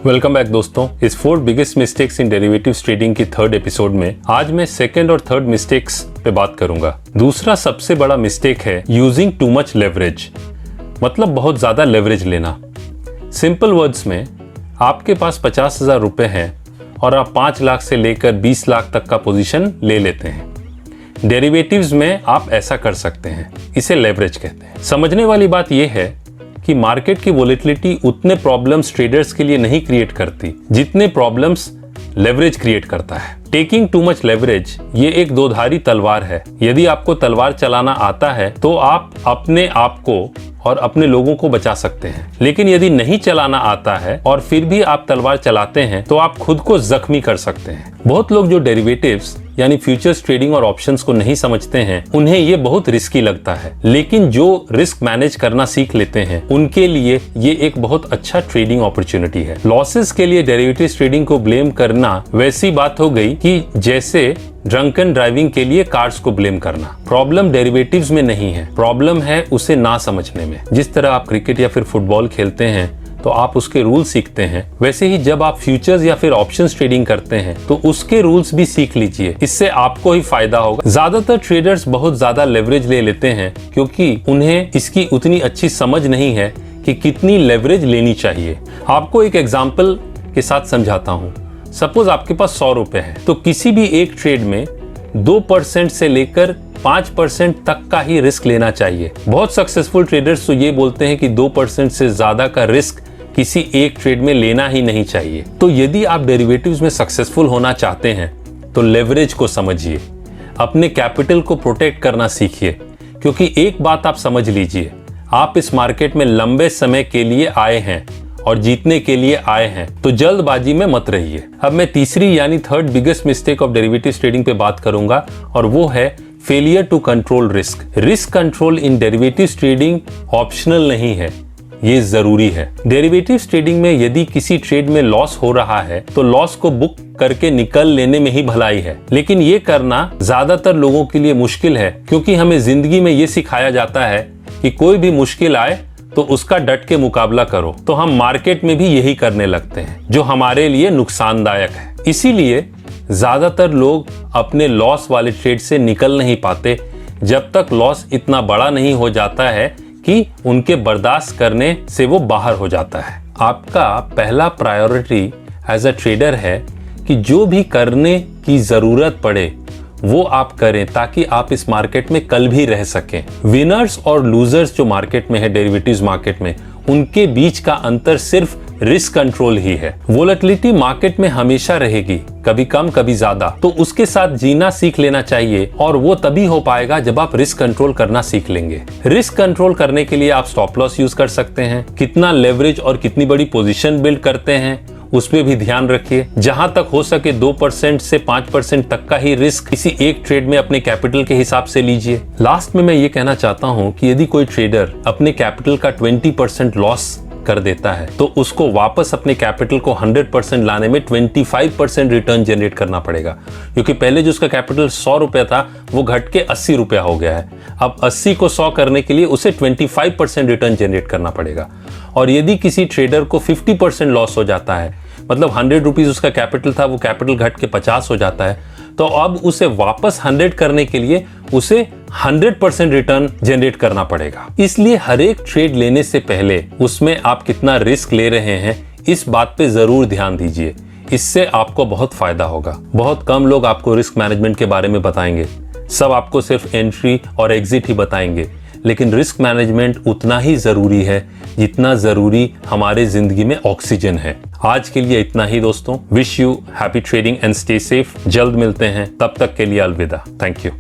Welcome back दोस्तों। इस 4 biggest mistakes in derivatives trading की 3rd एपिसोड में आज मैं 2nd और 3rd मिस्टेक्स पे बात करूंगा। दूसरा सबसे बड़ा मिस्टेक है यूजिंग टू मच लेवरेज, मतलब बहुत ज्यादा लेवरेज लेना। सिंपल वर्ड्स में आपके पास 50,000 रुपए हैं और आप 5 लाख से लेकर 20 लाख तक का पोजीशन ले लेते हैं। डेरिवेटिव्स में आप ऐसा कर सकते हैं, इसे लेवरेज कहते हैं। समझने वाली बात यह है कि मार्केट की वोलेटिलिटी उतने प्रॉब्लम्स ट्रेडर्स के लिए नहीं क्रिएट करती जितने प्रॉब्लम्स लेवरेज क्रिएट करता है। टेकिंग टू मच लेवरेज ये एक दोधारी तलवार है। यदि आपको तलवार चलाना आता है तो आप अपने आप को और अपने लोगों को बचा सकते हैं, लेकिन यदि नहीं चलाना आता है और फिर भी आप तलवार चलाते हैं तो आप खुद को जख्मी कर सकते हैं। बहुत लोग जो डेरिवेटिव्स यानी फ्यूचर्स ट्रेडिंग और ऑप्शंस को नहीं समझते हैं, उन्हें ये बहुत रिस्की लगता है, लेकिन जो रिस्क मैनेज करना सीख लेते हैं उनके लिए ये एक बहुत अच्छा ट्रेडिंग अपॉर्चुनिटी है। लॉसेस के लिए डेरिवेटिव्स ट्रेडिंग को ब्लेम करना वैसी बात हो गई कि जैसे ड्रंकन ड्राइविंग के लिए कार्स को ब्लेम करना। प्रॉब्लम डेरिवेटिव्स में नहीं है, प्रॉब्लम है उसे ना समझने में। जिस तरह आप क्रिकेट या फिर फुटबॉल खेलते हैं तो आप उसके रूल सीखते हैं, वैसे ही जब आप फ्यूचर्स या फिर ऑप्शंस ट्रेडिंग करते हैं तो उसके रूल्स भी सीख लीजिए, इससे आपको ही फायदा होगा। ज्यादातर ट्रेडर्स बहुत ज्यादा लेवरेज ले लेते हैं क्योंकि उन्हें इसकी उतनी अच्छी समझ नहीं है कि कितनी लेवरेज लेनी चाहिए। आपको एक एग्जांपल के साथ समझाता हूँ। सपोज आपके पास 100 रुपए है तो किसी भी एक ट्रेड में 2% से लेकर 5% तक का ही रिस्क लेना चाहिए। बहुत सक्सेसफुल ट्रेडर्स तो ये बोलते हैं कि 2% से ज्यादा का रिस्क किसी एक ट्रेड में लेना ही नहीं चाहिए। तो यदि आप डेरिवेटिव्स में सक्सेसफुल होना चाहते हैं तो लेवरेज को समझिए, अपने कैपिटल को प्रोटेक्ट करना सीखिए, क्योंकि एक बात आप समझ लीजिए, आप इस मार्केट में लंबे समय के लिए आए हैं और जीतने के लिए आए हैं, तो जल्दबाजी में मत रहिए। अब मैं तीसरी यानी 3rd biggest mistake of derivatives trading पे बात करूंगा और वो है failure to control risk. Risk control in derivatives trading optional नहीं है, ये जरूरी है। डेरिवेटिव्स ट्रेडिंग में यदि किसी ट्रेड में लॉस हो रहा है तो लॉस को बुक करके निकल लेने में ही भलाई है, लेकिन ये करना ज्यादातर लोगों के लिए मुश्किल है, क्योंकि हमें जिंदगी में ये सिखाया जाता है कि कोई भी मुश्किल आए तो उसका डट के मुकाबला करो। तो हम मार्केट में भी यही करने लगते हैं, जो हमारे लिए नुकसानदायक है। इसीलिए ज्यादातर लोग अपने लॉस वाले ट्रेड से निकल नहीं पाते जब तक लॉस इतना बड़ा नहीं हो जाता है कि उनके बर्दाश्त करने से वो बाहर हो जाता है। आपका पहला प्रायोरिटी एज अ ट्रेडर है कि जो भी करने की जरूरत पड़े वो आप करें, ताकि आप इस मार्केट में कल भी रह सकें। विनर्स और लूजर्स जो मार्केट में है, डेरिवेटिव्स मार्केट में, उनके बीच का अंतर सिर्फ रिस्क कंट्रोल ही है। वोलेटिलिटी मार्केट में हमेशा रहेगी, कभी कम कभी ज्यादा, तो उसके साथ जीना सीख लेना चाहिए, और वो तभी हो पाएगा जब आप रिस्क कंट्रोल करना सीख लेंगे। रिस्क कंट्रोल करने के लिए आप स्टॉप लॉस यूज कर सकते हैं, कितना लेवरेज और कितनी बड़ी पोजीशन बिल्ड करते हैं उस पे भी ध्यान रखिए। जहां तक हो सके 2% से 5% तक का ही रिस्क किसी एक ट्रेड में अपने कैपिटल के हिसाब से लीजिए। लास्ट में मैं ये कहना चाहता हूं कि यदि कोई ट्रेडर अपने कैपिटल का 20% लॉस कर देता है तो उसको वापस अपने कैपिटल को 100% लाने में 25% रिटर्न जनरेट करना पड़ेगा, क्योंकि पहले जो उसका कैपिटल 100 रुपया था वो घट के 80 रुपया हो गया है। अब 80 को 100 करने के लिए उसे 25% रिटर्न जनरेट करना पड़ेगा। और यदि किसी ट्रेडर को 50% लॉस हो जाता है, मतलब 100 रुपीज उसका कैपिटल था, वो कैपिटल घट के 50 हो जाता है, तो अब उसे वापस 100 करने के लिए उसे 100% रिटर्न जनरेट करना पड़ेगा। इसलिए हर एक ट्रेड लेने से पहले उसमें आप कितना रिस्क ले रहे हैं इस बात पे जरूर ध्यान दीजिए, इससे आपको बहुत फायदा होगा। बहुत कम लोग आपको रिस्क मैनेजमेंट के बारे में बताएंगे, सब आपको सिर्फ एंट्री और एग्जिट ही बताएंगे, लेकिन रिस्क मैनेजमेंट उतना ही जरूरी है जितना जरूरी हमारे जिंदगी में ऑक्सीजन है। आज के लिए इतना ही दोस्तों। Wish you happy trading and stay safe. जल्द मिलते हैं, तब तक के लिए अलविदा। Thank you.